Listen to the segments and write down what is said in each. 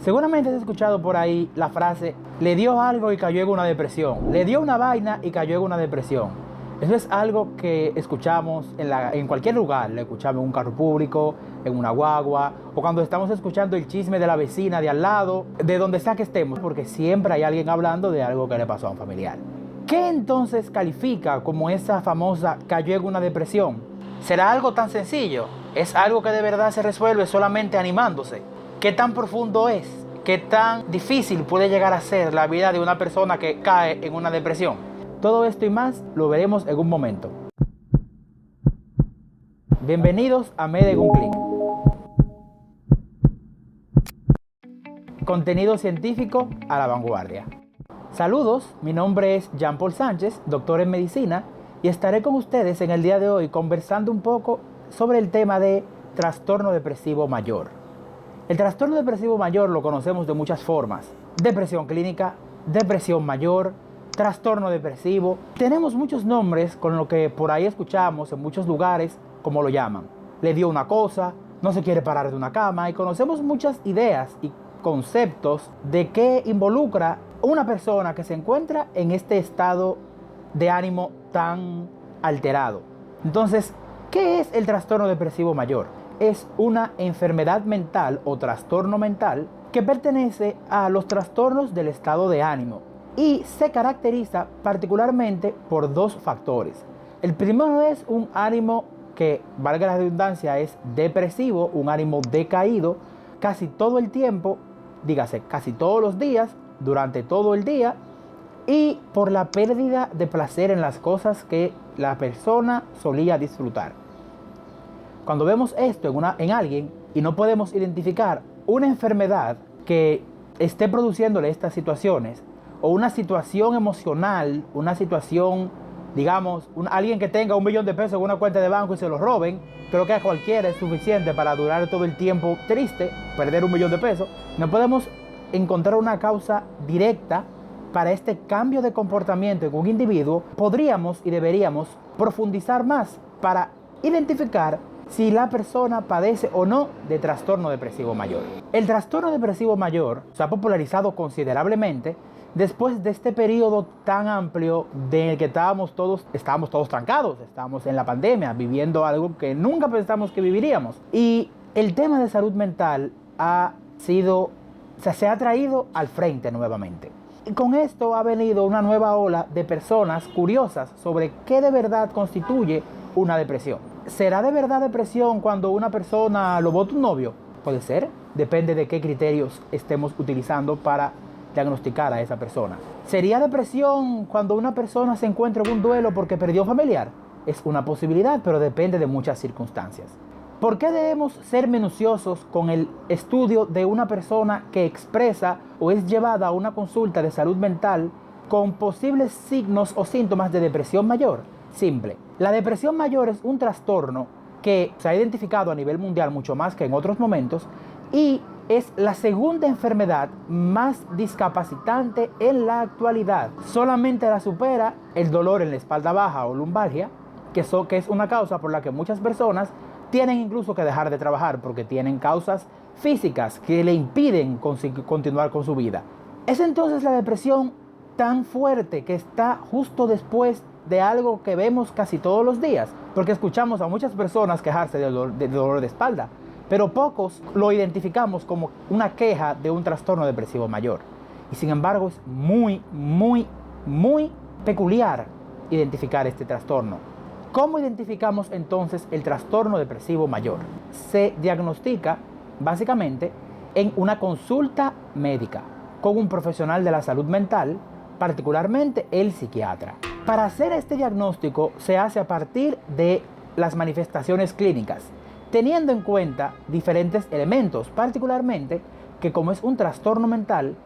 Seguramente has escuchado por ahí la frase, le dio algo y cayó en una depresión. Le dio una vaina y cayó en una depresión. Eso es algo que escuchamos en cualquier lugar. Lo escuchamos en un carro público, en una guagua, o cuando estamos escuchando el chisme de la vecina de al lado, de donde sea que estemos, porque siempre hay alguien hablando de algo que le pasó a un familiar. ¿Qué entonces califica como esa famosa cayó en una depresión? ¿Será algo tan sencillo? ¿Es algo que de verdad se resuelve solamente animándose? ¿Qué tan profundo es? ¿Qué tan difícil puede llegar a ser la vida de una persona que cae en una depresión? Todo esto y más lo veremos en un momento. Bienvenidos a Med en un clic. Contenido científico a la vanguardia. Saludos, mi nombre es Jean Paul Sánchez, doctor en medicina, y estaré con ustedes en el día de hoy conversando un poco sobre el tema de trastorno depresivo mayor. El trastorno depresivo mayor lo conocemos de muchas formas: depresión clínica, depresión mayor, trastorno depresivo. Tenemos muchos nombres con lo que por ahí escuchamos en muchos lugares como lo llaman. Le dio una cosa, no se quiere parar de una cama, y conocemos muchas ideas y conceptos de qué involucra una persona que se encuentra en este estado de ánimo tan alterado. Entonces, ¿qué es el trastorno depresivo mayor? Es una enfermedad mental o trastorno mental que pertenece a los trastornos del estado de ánimo y se caracteriza particularmente por dos factores. El primero es un ánimo que, valga la redundancia, es depresivo, un ánimo decaído casi todo el tiempo, dígase casi todos los días, durante todo el día, y por la pérdida de placer en las cosas que la persona solía disfrutar. Cuando vemos esto en alguien y no podemos identificar una enfermedad que esté produciéndole estas situaciones, o una situación emocional, una situación, digamos, alguien que tenga $1 millón de pesos en una cuenta de banco y se lo roben, creo que a cualquiera es suficiente para durar todo el tiempo triste, perder $1 millón de pesos. No podemos encontrar una causa directa para este cambio de comportamiento en un individuo. Podríamos y deberíamos profundizar más para identificar si la persona padece o no de trastorno depresivo mayor. El trastorno depresivo mayor se ha popularizado considerablemente después de este periodo tan amplio en el que estábamos todos trancados, estábamos en la pandemia, viviendo algo que nunca pensamos que viviríamos. Y el tema de salud mental se ha traído al frente nuevamente. Y con esto ha venido una nueva ola de personas curiosas sobre qué de verdad constituye una depresión. ¿Será de verdad depresión cuando una persona lo bota un novio? Puede ser, depende de qué criterios estemos utilizando para diagnosticar a esa persona. ¿Sería depresión cuando una persona se encuentra en un duelo porque perdió un familiar? Es una posibilidad, pero depende de muchas circunstancias. ¿Por qué debemos ser minuciosos con el estudio de una persona que expresa o es llevada a una consulta de salud mental con posibles signos o síntomas de depresión mayor? Simple. La depresión mayor es un trastorno que se ha identificado a nivel mundial mucho más que en otros momentos y es la segunda enfermedad más discapacitante en la actualidad. Solamente la supera el dolor en la espalda baja o lumbalgia, que es una causa por la que muchas personas tienen incluso que dejar de trabajar porque tienen causas físicas que le impiden continuar con su vida. Es entonces la depresión tan fuerte que está justo después de algo que vemos casi todos los días, porque escuchamos a muchas personas quejarse de dolor de espalda, pero pocos lo identificamos como una queja de un trastorno depresivo mayor. Y sin embargo es muy, muy, muy peculiar identificar este trastorno. ¿Cómo identificamos entonces el trastorno depresivo mayor? Se diagnostica básicamente en una consulta médica con un profesional de la salud mental, particularmente el psiquiatra. Para hacer este diagnóstico se hace a partir de las manifestaciones clínicas, teniendo en cuenta diferentes elementos, particularmente que como es un trastorno mental,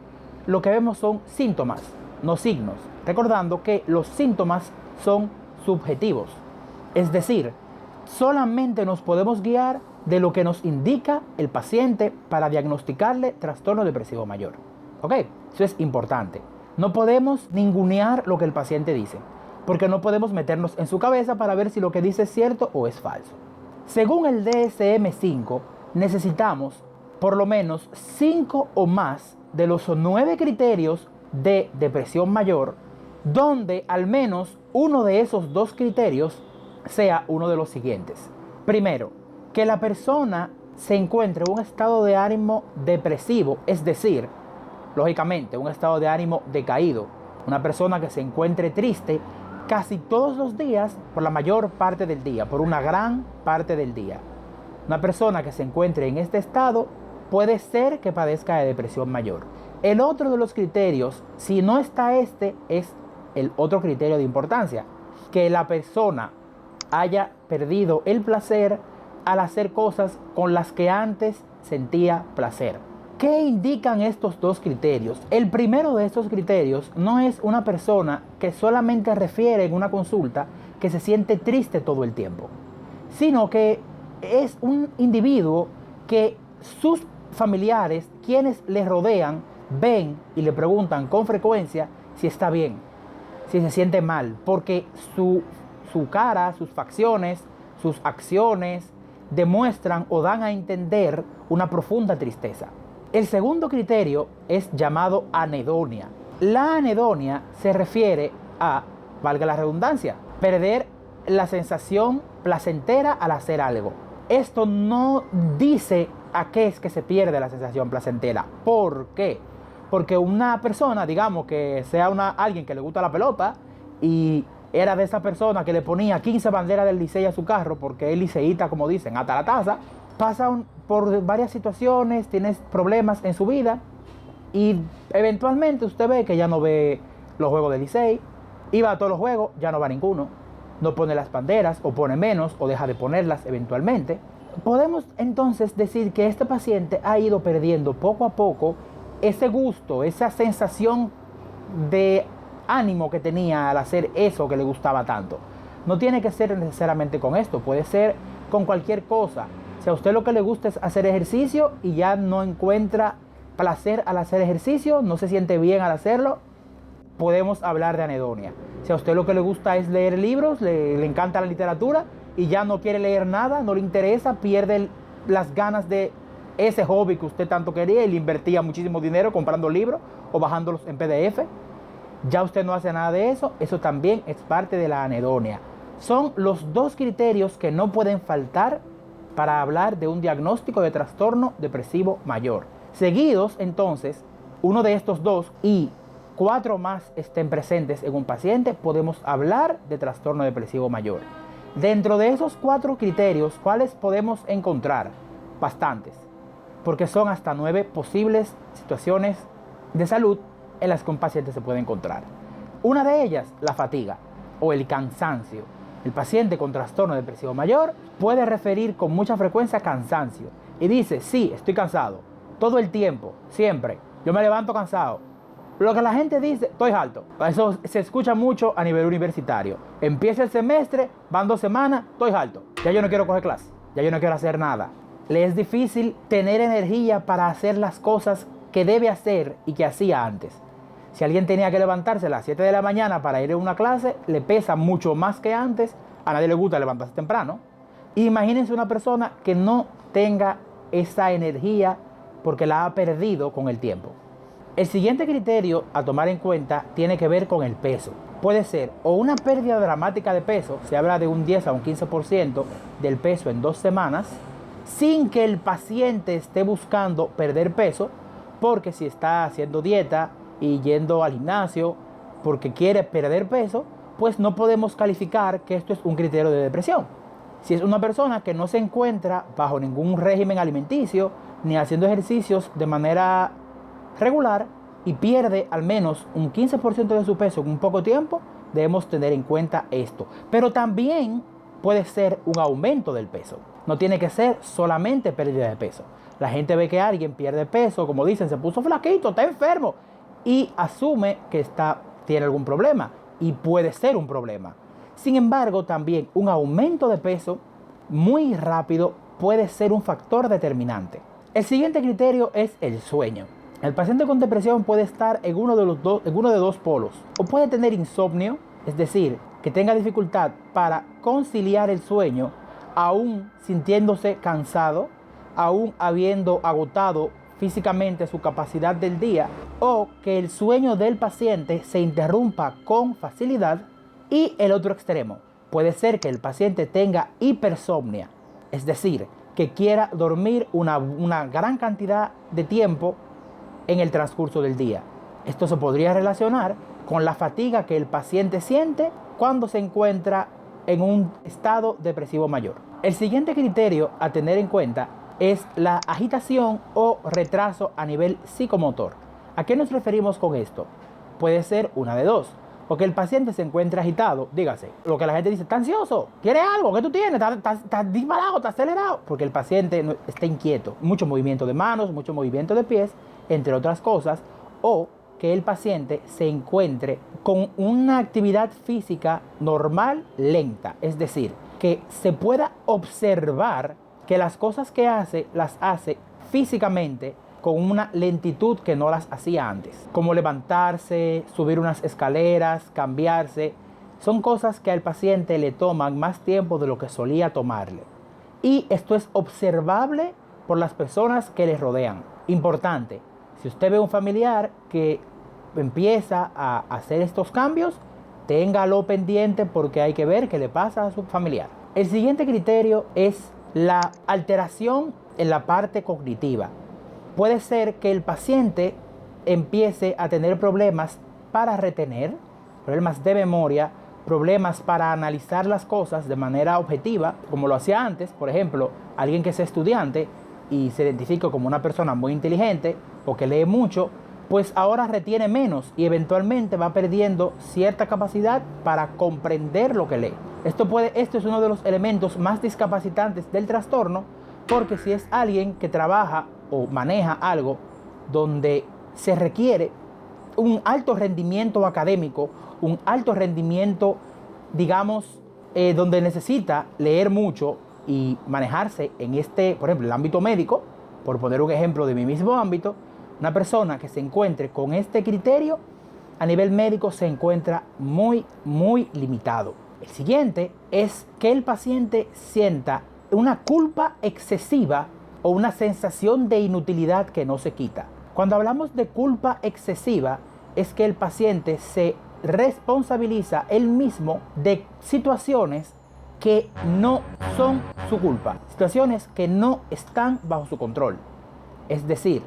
lo que vemos son síntomas, no signos, recordando que los síntomas son subjetivos. Es decir, solamente nos podemos guiar de lo que nos indica el paciente para diagnosticarle trastorno depresivo mayor. ¿Ok? Eso es importante. No podemos ningunear lo que el paciente dice, porque no podemos meternos en su cabeza para ver si lo que dice es cierto o es falso. Según el DSM-5, necesitamos por lo menos 5 o más de los 9 criterios de depresión mayor, donde al menos uno de esos 2 criterios sea uno de los siguientes. Primero, que la persona se encuentre en un estado de ánimo depresivo, es decir, lógicamente, un estado de ánimo decaído. Una persona que se encuentre triste casi todos los días, por la mayor parte del día, por una gran parte del día. Una persona que se encuentre en este estado puede ser que padezca de depresión mayor. El otro de los criterios, si no está este, es el otro criterio de importancia, que la persona haya perdido el placer al hacer cosas con las que antes sentía placer. ¿Qué indican estos 2 criterios? El primero de estos criterios no es una persona que solamente refiere en una consulta que se siente triste todo el tiempo, sino que es un individuo que sus familiares, quienes le rodean, ven y le preguntan con frecuencia si está bien, si se siente mal, porque su cara, sus facciones, sus acciones demuestran o dan a entender una profunda tristeza. El segundo criterio es llamado anedonia. La anedonia se refiere a, valga la redundancia, perder la sensación placentera al hacer algo. Esto no dice a qué es que se pierde la sensación placentera. ¿Por qué? Porque una persona, digamos que sea alguien que le gusta la pelota y era de esa persona que le ponía 15 banderas del Licey a su carro porque es liceísta, como dicen, hasta la taza, pasa por varias situaciones, tiene problemas en su vida y eventualmente usted ve que ya no ve los juegos del Licey, iba a todos los juegos, ya no va a ninguno, no pone las banderas o pone menos o deja de ponerlas eventualmente. Podemos entonces decir que este paciente ha ido perdiendo poco a poco ese gusto, esa sensación de ánimo que tenía al hacer eso que le gustaba tanto. No tiene que ser necesariamente con esto, puede ser con cualquier cosa. Si a usted lo que le gusta es hacer ejercicio y ya no encuentra placer al hacer ejercicio, no se siente bien al hacerlo, podemos hablar de anedonia. Si a usted lo que le gusta es leer libros, le encanta la literatura y ya no quiere leer nada, no le interesa, pierde las ganas de ese hobby que usted tanto quería y le invertía muchísimo dinero comprando libros o bajándolos en PDF, ya usted no hace nada de eso, eso también es parte de la anedonia. Son los 2 criterios que no pueden faltar para hablar de un diagnóstico de trastorno depresivo mayor. Seguidos, entonces, uno de estos 2 y 4 más estén presentes en un paciente, podemos hablar de trastorno depresivo mayor. Dentro de esos 4 criterios, ¿cuáles podemos encontrar? Bastantes, porque son hasta 9 posibles situaciones de salud en las que un paciente se puede encontrar. Una de ellas, la fatiga o el cansancio. El paciente con trastorno depresivo mayor puede referir con mucha frecuencia cansancio y dice, sí, estoy cansado, todo el tiempo, siempre, yo me levanto cansado. Lo que la gente dice, estoy harto. Eso se escucha mucho a nivel universitario. Empieza el semestre, van 2 semanas, estoy harto. Ya yo no quiero coger clase, ya yo no quiero hacer nada. Le es difícil tener energía para hacer las cosas que debe hacer y que hacía antes. Si alguien tenía que levantarse a las 7 de la mañana para ir a una clase, le pesa mucho más que antes. A nadie le gusta levantarse temprano. Imagínense una persona que no tenga esa energía porque la ha perdido con el tiempo. El siguiente criterio a tomar en cuenta tiene que ver con el peso. Puede ser o una pérdida dramática de peso, se habla de un 10 a un 15% del peso en 2 semanas, sin que el paciente esté buscando perder peso, porque si está haciendo dieta y yendo al gimnasio porque quiere perder peso, pues no podemos calificar que esto es un criterio de depresión. Si es una persona que no se encuentra bajo ningún régimen alimenticio ni haciendo ejercicios de manera regular y pierde al menos un 15% de su peso en un poco tiempo, debemos tener en cuenta esto. Pero también puede ser un aumento del peso. No tiene que ser solamente pérdida de peso. La gente ve que alguien pierde peso, como dicen, se puso flaquito, está enfermo, y asume que tiene algún problema, y puede ser un problema. Sin embargo, también un aumento de peso muy rápido puede ser un factor determinante. El siguiente criterio es el sueño. El paciente con depresión puede estar en uno de dos polos. O puede tener insomnio, es decir, que tenga dificultad para conciliar el sueño, aún sintiéndose cansado, aún habiendo agotado físicamente su capacidad del día, o que el sueño del paciente se interrumpa con facilidad. Y el otro extremo puede ser que el paciente tenga hipersomnia, es decir, que quiera dormir una gran cantidad de tiempo en el transcurso del día. Esto se podría relacionar con la fatiga que el paciente siente cuando se encuentra en un estado depresivo mayor. El siguiente criterio a tener en cuenta es la agitación o retraso a nivel psicomotor. ¿A qué nos referimos con esto? Puede ser una de dos. O que el paciente se encuentre agitado, dígase, lo que la gente dice, ¿está ansioso? ¿Quieres algo? ¿Qué tú tienes? ¿Estás disparado? ¿Estás acelerado? Porque el paciente está inquieto. Mucho movimiento de manos, mucho movimiento de pies, entre otras cosas. O que el paciente se encuentre con una actividad física normal lenta. Es decir, que se pueda observar que las cosas que hace, las hace físicamente con una lentitud que no las hacía antes. Como levantarse, subir unas escaleras, cambiarse. Son cosas que al paciente le toman más tiempo de lo que solía tomarle. Y esto es observable por las personas que le rodean. Importante, si usted ve un familiar que empieza a hacer estos cambios, téngalo pendiente porque hay que ver qué le pasa a su familiar. El siguiente criterio es la alteración en la parte cognitiva. Puede ser que el paciente empiece a tener problemas para retener, problemas de memoria, problemas para analizar las cosas de manera objetiva, como lo hacía antes. Por ejemplo, alguien que es estudiante y se identifica como una persona muy inteligente o que lee mucho, pues ahora retiene menos y eventualmente va perdiendo cierta capacidad para comprender lo que lee. Esto es uno de los elementos más discapacitantes del trastorno, porque si es alguien que trabaja o maneja algo donde se requiere un alto rendimiento académico, un alto rendimiento, digamos, donde necesita leer mucho y manejarse en por ejemplo, el ámbito médico, por poner un ejemplo de mi mismo ámbito, una persona que se encuentre con este criterio a nivel médico se encuentra muy, muy limitado. El siguiente es que el paciente sienta una culpa excesiva o una sensación de inutilidad que no se quita. Cuando hablamos de culpa excesiva, es que el paciente se responsabiliza él mismo de situaciones que no son su culpa, situaciones que no están bajo su control. Es decir,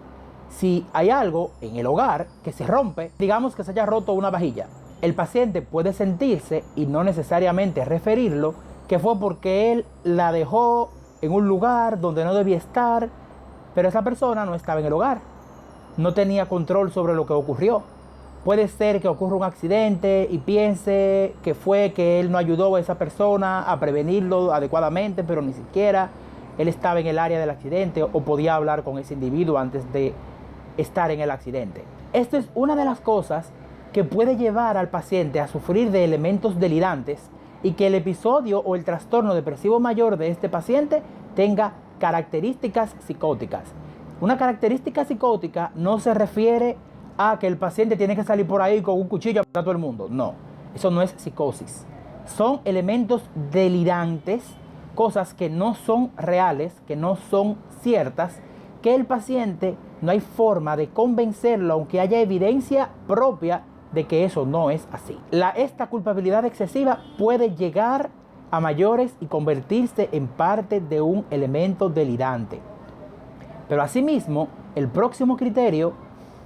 si hay algo en el hogar que se rompe, digamos que se haya roto una vajilla, el paciente puede sentirse, y no necesariamente referirlo, que fue porque él la dejó en un lugar donde no debía estar, pero esa persona no estaba en el hogar, no tenía control sobre lo que ocurrió. Puede ser que ocurra un accidente y piense que fue que él no ayudó a esa persona a prevenirlo adecuadamente, pero ni siquiera él estaba en el área del accidente o podía hablar con ese individuo antes de estar en el accidente. Esto es una de las cosas que puede llevar al paciente a sufrir de elementos delirantes y que el episodio o el trastorno depresivo mayor de este paciente tenga características psicóticas. Una característica psicótica no se refiere a que el paciente tiene que salir por ahí con un cuchillo a matar a todo el mundo. No, eso no es psicosis. Son elementos delirantes, cosas que no son reales, que no son ciertas, que el paciente no hay forma de convencerlo, aunque haya evidencia propia de que eso no es así. Esta culpabilidad excesiva puede llegar a mayores y convertirse en parte de un elemento delirante. Pero asimismo, el próximo criterio,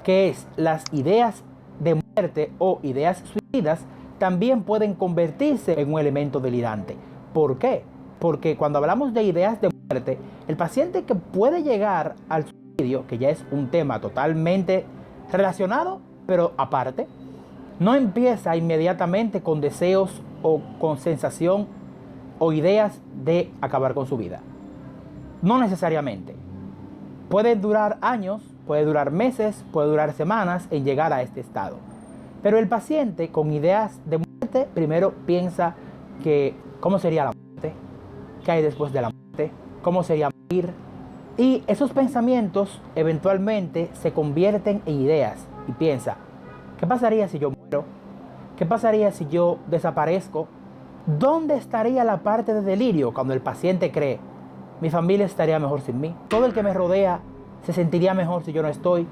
que es las ideas de muerte o ideas suicidas, también pueden convertirse en un elemento delirante. ¿Por qué? Porque cuando hablamos de ideas de muerte, el paciente que puede llegar al suicidio, que ya es un tema totalmente relacionado, pero aparte, no empieza inmediatamente con deseos o con sensación o ideas de acabar con su vida. No necesariamente. Puede durar años, puede durar meses, puede durar semanas en llegar a este estado. Pero el paciente con ideas de muerte primero piensa que ¿cómo sería la muerte? ¿Qué hay después de la muerte? ¿Cómo sería morir? Y esos pensamientos eventualmente se convierten en ideas y piensa, ¿qué pasaría si yo muero? ¿Qué pasaría si yo desaparezco? ¿Dónde estaría la parte de delirio cuando el paciente cree, Mi familia estaría mejor sin mí. Todo el que me rodea se sentiría mejor si yo no estoy.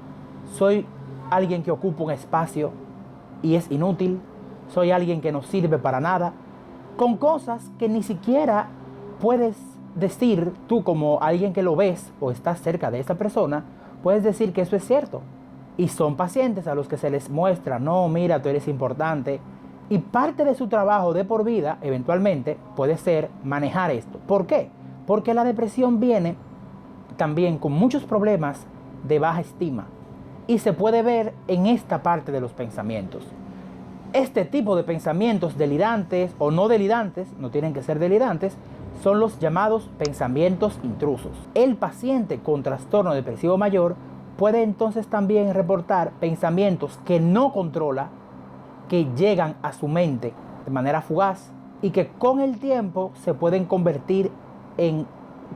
Soy alguien que ocupa un espacio y es inútil. Soy alguien que no sirve para nada. Con cosas que ni siquiera puedes decir tú, como alguien que lo ves o estás cerca de esa persona, puedes decir que eso es cierto. Y son pacientes a los que se les muestra, no, mira, tú eres importante. Y parte de su trabajo de por vida, eventualmente, puede ser manejar esto. ¿Por qué? Porque la depresión viene también con muchos problemas de baja estima. Y se puede ver en esta parte de los pensamientos. Este tipo de pensamientos delirantes o no delirantes, no tienen que ser delirantes, son los llamados pensamientos intrusos. El paciente con trastorno depresivo mayor puede entonces también reportar pensamientos que no controla, que llegan a su mente de manera fugaz y que con el tiempo se pueden convertir en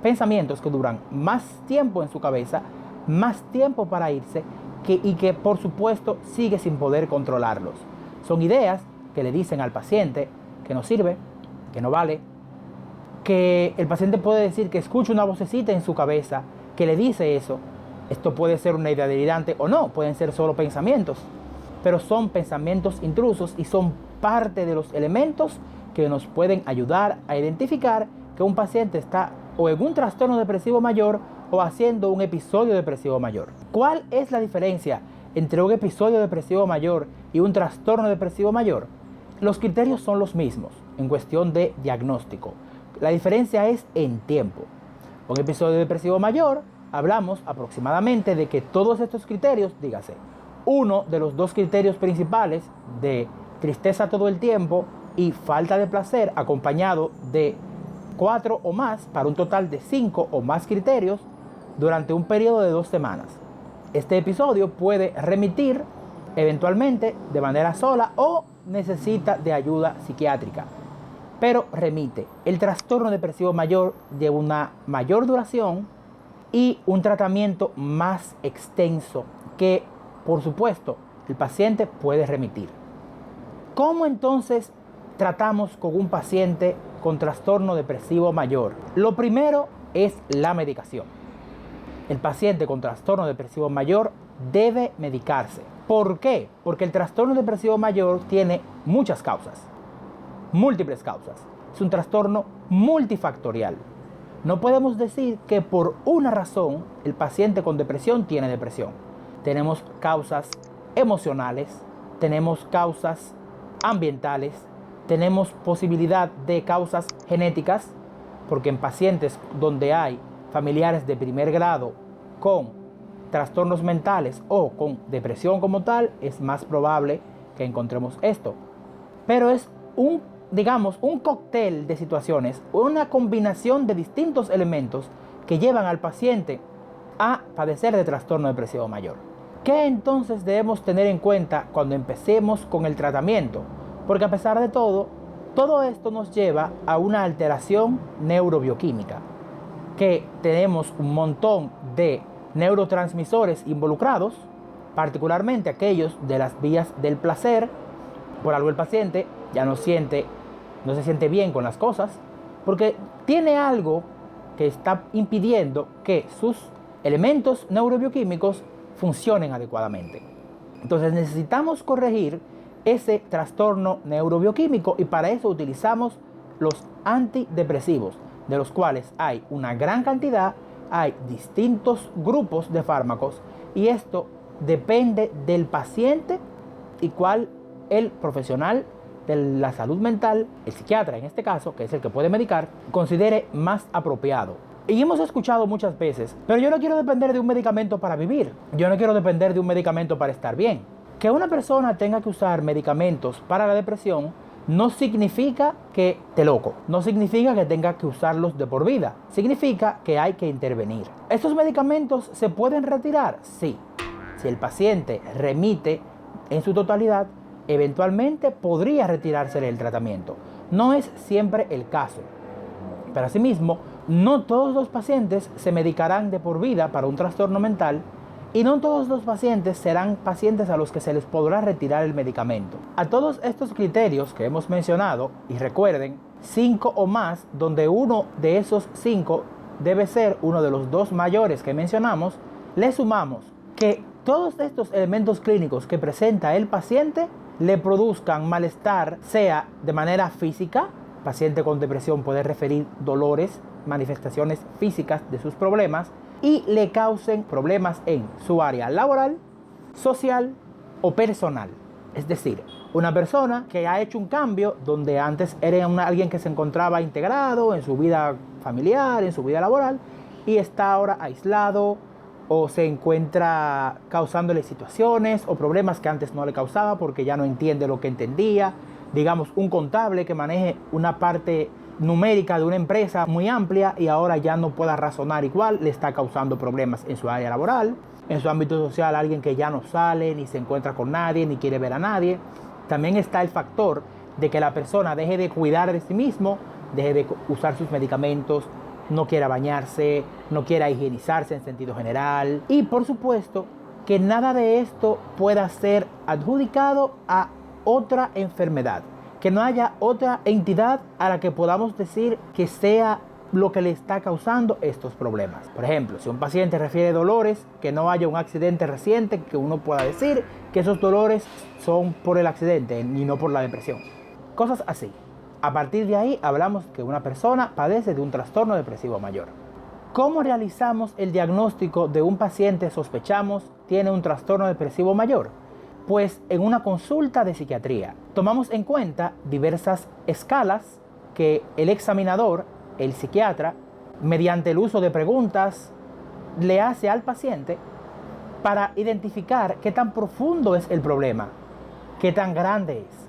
pensamientos que duran más tiempo en su cabeza, más tiempo para irse y que por supuesto sigue sin poder controlarlos. Son ideas que le dicen al paciente que no sirve, que no vale, que el paciente puede decir que escucha una vocecita en su cabeza que le dice eso. Esto puede ser una idea delirante o no, pueden ser solo pensamientos, pero son pensamientos intrusos y son parte de los elementos que nos pueden ayudar a identificar que un paciente está o en un trastorno depresivo mayor o haciendo un episodio depresivo mayor. ¿Cuál es la diferencia entre un episodio depresivo mayor y un trastorno depresivo mayor? Los criterios son los mismos en cuestión de diagnóstico. La diferencia es en tiempo. Un episodio depresivo mayor, hablamos aproximadamente de que todos estos criterios, dígase, uno de los dos criterios principales de tristeza todo el tiempo y falta de placer acompañado de 4 o más, para un total de 5 o más criterios durante un periodo de 2 semanas. Este episodio puede remitir eventualmente de manera sola o necesita de ayuda psiquiátrica, pero remite. El trastorno depresivo mayor lleva una mayor duración y un tratamiento más extenso que, por supuesto, el paciente puede remitir. ¿Cómo entonces tratamos con un paciente con trastorno depresivo mayor? Lo primero es la medicación. El paciente con trastorno depresivo mayor debe medicarse. ¿Por qué? Porque el trastorno depresivo mayor tiene muchas causas, múltiples causas. Es un trastorno multifactorial. No podemos decir que por una razón el paciente con depresión tiene depresión. Tenemos causas emocionales, tenemos causas ambientales, tenemos posibilidad de causas genéticas, porque en pacientes donde hay familiares de primer grado con trastornos mentales o con depresión como tal, es más probable que encontremos esto. Pero es un cóctel de situaciones, una combinación de distintos elementos que llevan al paciente a padecer de trastorno depresivo mayor. ¿Qué entonces debemos tener en cuenta cuando empecemos con el tratamiento? Porque a pesar de todo esto nos lleva a una alteración neurobioquímica, que tenemos un montón de neurotransmisores involucrados, particularmente aquellos de las vías del placer. Por algo el paciente ya no se siente bien con las cosas, porque tiene algo que está impidiendo que sus elementos neurobioquímicos funcionen adecuadamente. Entonces necesitamos corregir ese trastorno neurobioquímico y para eso utilizamos los antidepresivos, de los cuales hay una gran cantidad, hay distintos grupos de fármacos y esto depende del paciente y cuál el profesional de la salud mental, el psiquiatra en este caso, que es el que puede medicar, considere más apropiado. Y hemos escuchado muchas veces, pero yo no quiero depender de un medicamento para vivir, yo no quiero depender de un medicamento para estar bien. Que una persona tenga que usar medicamentos para la depresión no significa que esté loco, no significa que tenga que usarlos de por vida, significa que hay que intervenir. ¿Estos medicamentos se pueden retirar? Sí. Si el paciente remite en su totalidad, eventualmente podría retirársele el tratamiento. No es siempre el caso. Pero asimismo, no todos los pacientes se medicarán de por vida para un trastorno mental y no todos los pacientes serán pacientes a los que se les podrá retirar el medicamento. A todos estos criterios que hemos mencionado, y recuerden, 5 o más, donde uno de esos 5 debe ser uno de los dos mayores que mencionamos, le sumamos que todos estos elementos clínicos que presenta el paciente le produzcan malestar, sea de manera física, paciente con depresión puede referir dolores, manifestaciones físicas de sus problemas, y le causen problemas en su área laboral, social o personal. Es decir, una persona que ha hecho un cambio donde antes era alguien que se encontraba integrado en su vida familiar, en su vida laboral, y está ahora aislado o se encuentra causándole situaciones o problemas que antes no le causaba porque ya no entiende lo que entendía. Digamos, un contable que maneje una parte numérica de una empresa muy amplia y ahora ya no pueda razonar igual, le está causando problemas en su área laboral. En su ámbito social, alguien que ya no sale, ni se encuentra con nadie, ni quiere ver a nadie. También está el factor de que la persona deje de cuidar de sí mismo, deje de usar sus medicamentos, no quiera bañarse, no quiera higienizarse en sentido general. Y por supuesto que nada de esto pueda ser adjudicado a otra enfermedad, que no haya otra entidad a la que podamos decir que sea lo que le está causando estos problemas. Por ejemplo, si un paciente refiere dolores, que no haya un accidente reciente que uno pueda decir que esos dolores son por el accidente y no por la depresión. Cosas así. A partir de ahí hablamos que una persona padece de un trastorno depresivo mayor. ¿Cómo realizamos el diagnóstico de un paciente sospechamos tiene un trastorno depresivo mayor? Pues en una consulta de psiquiatría tomamos en cuenta diversas escalas que el examinador, el psiquiatra, mediante el uso de preguntas, le hace al paciente para identificar qué tan profundo es el problema, qué tan grande es.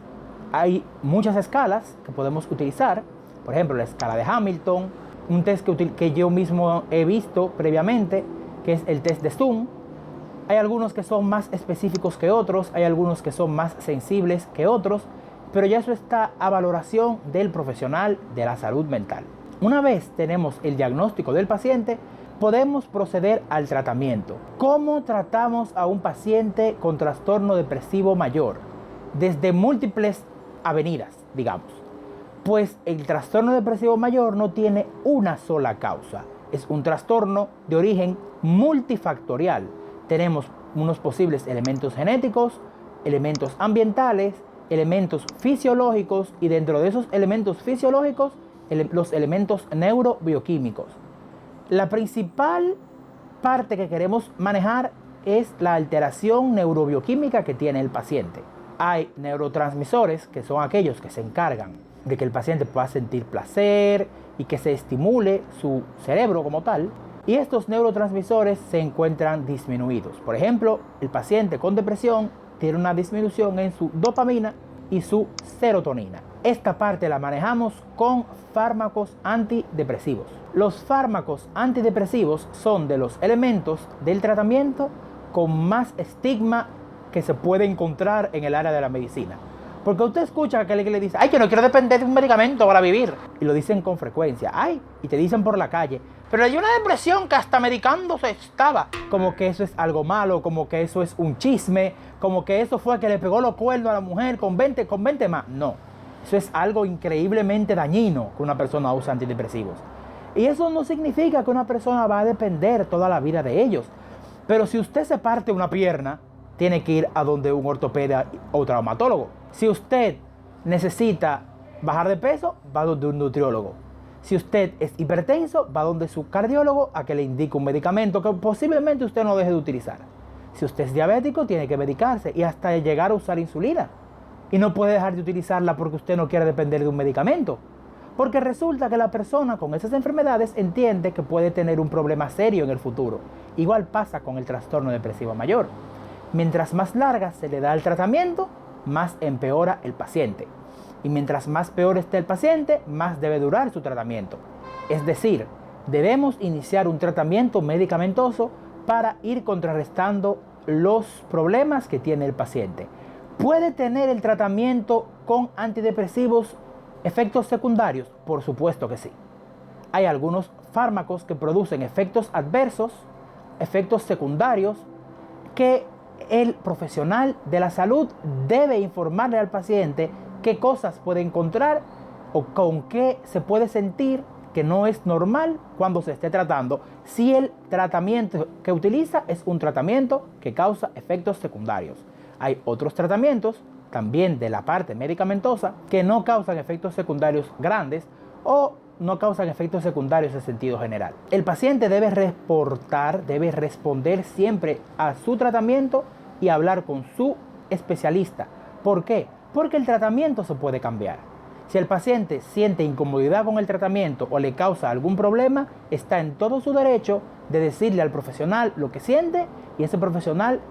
Hay muchas escalas que podemos utilizar, por ejemplo la escala de Hamilton, un test que yo mismo he visto previamente, que es el test de Zoom. Hay algunos que son más específicos que otros, hay algunos que son más sensibles que otros, pero ya eso está a valoración del profesional de la salud mental. Una vez tenemos el diagnóstico del paciente, podemos proceder al tratamiento. ¿Cómo tratamos a un paciente con trastorno depresivo mayor? Desde múltiples avenidas, digamos. Pues el trastorno depresivo mayor no tiene una sola causa. Es un trastorno de origen multifactorial. Tenemos unos posibles elementos genéticos, elementos ambientales, elementos fisiológicos y dentro de esos elementos fisiológicos, los elementos neurobioquímicos. La principal parte que queremos manejar es la alteración neurobioquímica que tiene el paciente. Hay neurotransmisores que son aquellos que se encargan de que el paciente pueda sentir placer y que se estimule su cerebro como tal. Y estos neurotransmisores se encuentran disminuidos. Por ejemplo, el paciente con depresión tiene una disminución en su dopamina y su serotonina. Esta parte la manejamos con fármacos antidepresivos. Los fármacos antidepresivos son de los elementos del tratamiento con más estigma que se puede encontrar en el área de la medicina. Porque usted escucha a aquel que le dice, ay, que no quiero depender de un medicamento para vivir. Y lo dicen con frecuencia. Ay, y te dicen por la calle, pero le dio una depresión que hasta medicándose estaba. Como que eso es algo malo, como que eso es un chisme, como que eso fue que le pegó los cuernos a la mujer con 20 más. No, eso es algo increíblemente dañino que una persona usa antidepresivos. Y eso no significa que una persona va a depender toda la vida de ellos. Pero si usted se parte una pierna, tiene que ir a donde un ortopeda o traumatólogo. Si usted necesita bajar de peso, va donde un nutriólogo. Si usted es hipertenso, va donde su cardiólogo a que le indique un medicamento que posiblemente usted no deje de utilizar. Si usted es diabético, tiene que medicarse y hasta llegar a usar insulina. Y no puede dejar de utilizarla porque usted no quiere depender de un medicamento. Porque resulta que la persona con esas enfermedades entiende que puede tener un problema serio en el futuro. Igual pasa con el trastorno depresivo mayor. Mientras más larga se le da el tratamiento, más empeora el paciente. Y mientras más peor esté el paciente, más debe durar su tratamiento. Es decir, debemos iniciar un tratamiento medicamentoso para ir contrarrestando los problemas que tiene el paciente. ¿Puede tener el tratamiento con antidepresivos efectos secundarios? Por supuesto que sí. Hay algunos fármacos que producen efectos adversos, efectos secundarios, que el profesional de la salud debe informarle al paciente qué cosas puede encontrar o con qué se puede sentir que no es normal cuando se esté tratando si el tratamiento que utiliza es un tratamiento que causa efectos secundarios. Hay otros tratamientos, también de la parte medicamentosa, que no causan efectos secundarios grandes o no causan efectos secundarios en sentido general. El paciente debe debe responder siempre a su tratamiento y hablar con su especialista. ¿Por qué? Porque el tratamiento se puede cambiar. Si el paciente siente incomodidad con el tratamiento o le causa algún problema, está en todo su derecho de decirle al profesional lo que siente y ese profesional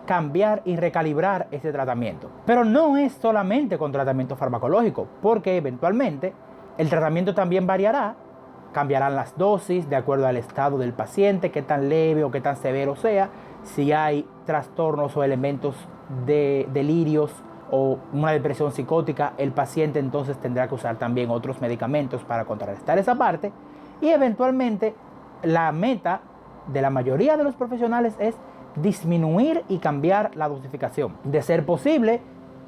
cambiar y recalibrar ese tratamiento. Pero no es solamente con tratamiento farmacológico, porque eventualmente el tratamiento también variará, cambiarán las dosis de acuerdo al estado del paciente, qué tan leve o qué tan severo sea, si hay trastornos o elementos de delirios o una depresión psicótica, el paciente entonces tendrá que usar también otros medicamentos para contrarrestar esa parte. Y eventualmente la meta de la mayoría de los profesionales es disminuir y cambiar la dosificación. De ser posible,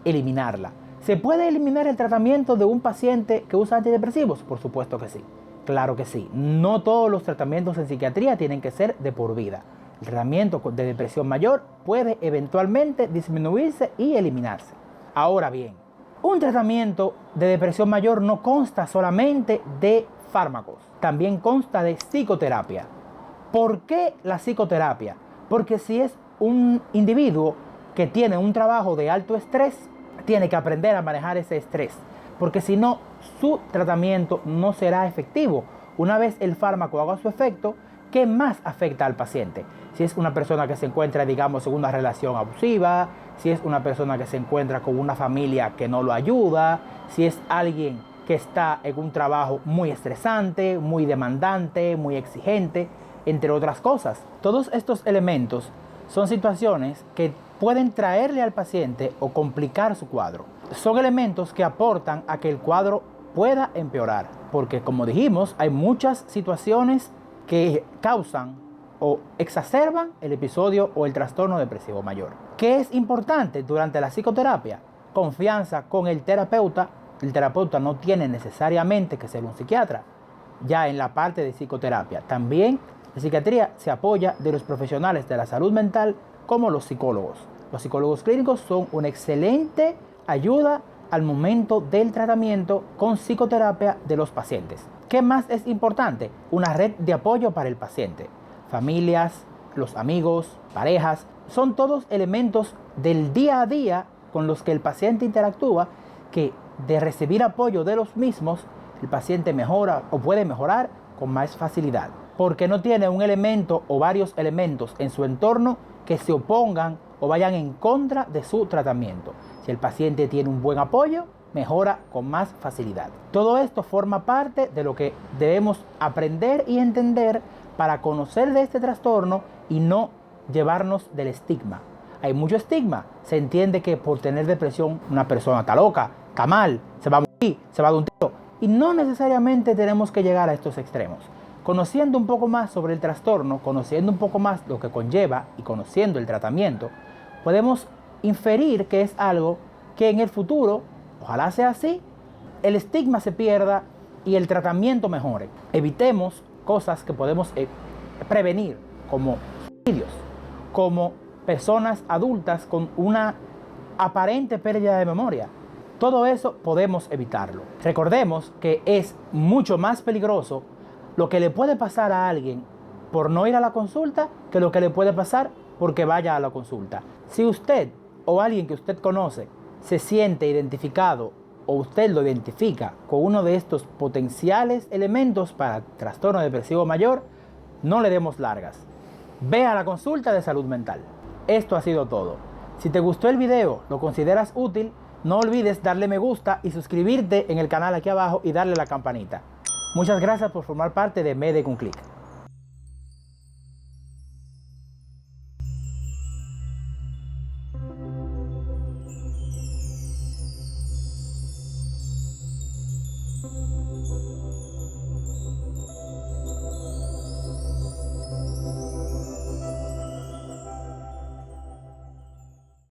eliminarla. ¿Se puede eliminar el tratamiento de un paciente que usa antidepresivos? Por supuesto que sí. Claro que sí. No todos los tratamientos en psiquiatría tienen que ser de por vida. El tratamiento de depresión mayor puede eventualmente disminuirse y eliminarse. Ahora bien, un tratamiento de depresión mayor no consta solamente de fármacos, también consta de psicoterapia. ¿Por qué la psicoterapia? Porque si es un individuo que tiene un trabajo de alto estrés, tiene que aprender a manejar ese estrés, porque si no, su tratamiento no será efectivo. Una vez el fármaco haga su efecto, ¿qué más afecta al paciente? Si es una persona que se encuentra, digamos, en una relación abusiva, si es una persona que se encuentra con una familia que no lo ayuda, si es alguien que está en un trabajo muy estresante, muy demandante, muy exigente, entre otras cosas. Todos estos elementos son situaciones que pueden traerle al paciente o complicar su cuadro. Son elementos que aportan a que el cuadro pueda empeorar, porque como dijimos, hay muchas situaciones que causan o exacerban el episodio o el trastorno depresivo mayor. ¿Qué es importante durante la psicoterapia? Confianza con el terapeuta. El terapeuta no tiene necesariamente que ser un psiquiatra. Ya en la parte de psicoterapia, también la psiquiatría se apoya de los profesionales de la salud mental como los psicólogos. Los psicólogos clínicos son una excelente ayuda al momento del tratamiento con psicoterapia de los pacientes. ¿Qué más es importante? Una red de apoyo para el paciente. Familias, los amigos, parejas, son todos elementos del día a día con los que el paciente interactúa, que de recibir apoyo de los mismos, el paciente mejora o puede mejorar con más facilidad, porque no tiene un elemento o varios elementos en su entorno que se opongan o vayan en contra de su tratamiento. Si el paciente tiene un buen apoyo, mejora con más facilidad. Todo esto forma parte de lo que debemos aprender y entender para conocer de este trastorno y no llevarnos del estigma. Hay mucho estigma. Se entiende que por tener depresión una persona está loca, está mal, se va a morir, se va a dar un tiro. Y no necesariamente tenemos que llegar a estos extremos. Conociendo un poco más sobre el trastorno, conociendo un poco más lo que conlleva y conociendo el tratamiento, podemos inferir que es algo que en el futuro, ojalá sea así, el estigma se pierda y el tratamiento mejore. Evitemos cosas que podemos prevenir, como suicidios, como personas adultas con una aparente pérdida de memoria. Todo eso podemos evitarlo. Recordemos que es mucho más peligroso lo que le puede pasar a alguien por no ir a la consulta que lo que le puede pasar porque vaya a la consulta. Si usted o alguien que usted conoce se siente identificado o usted lo identifica con uno de estos potenciales elementos para trastorno depresivo mayor, no le demos largas. Ve a la consulta de salud mental. Esto ha sido todo. Si te gustó el video, lo consideras útil, no olvides darle me gusta y suscribirte en el canal aquí abajo y darle la campanita. Muchas gracias por formar parte de Mede con Click.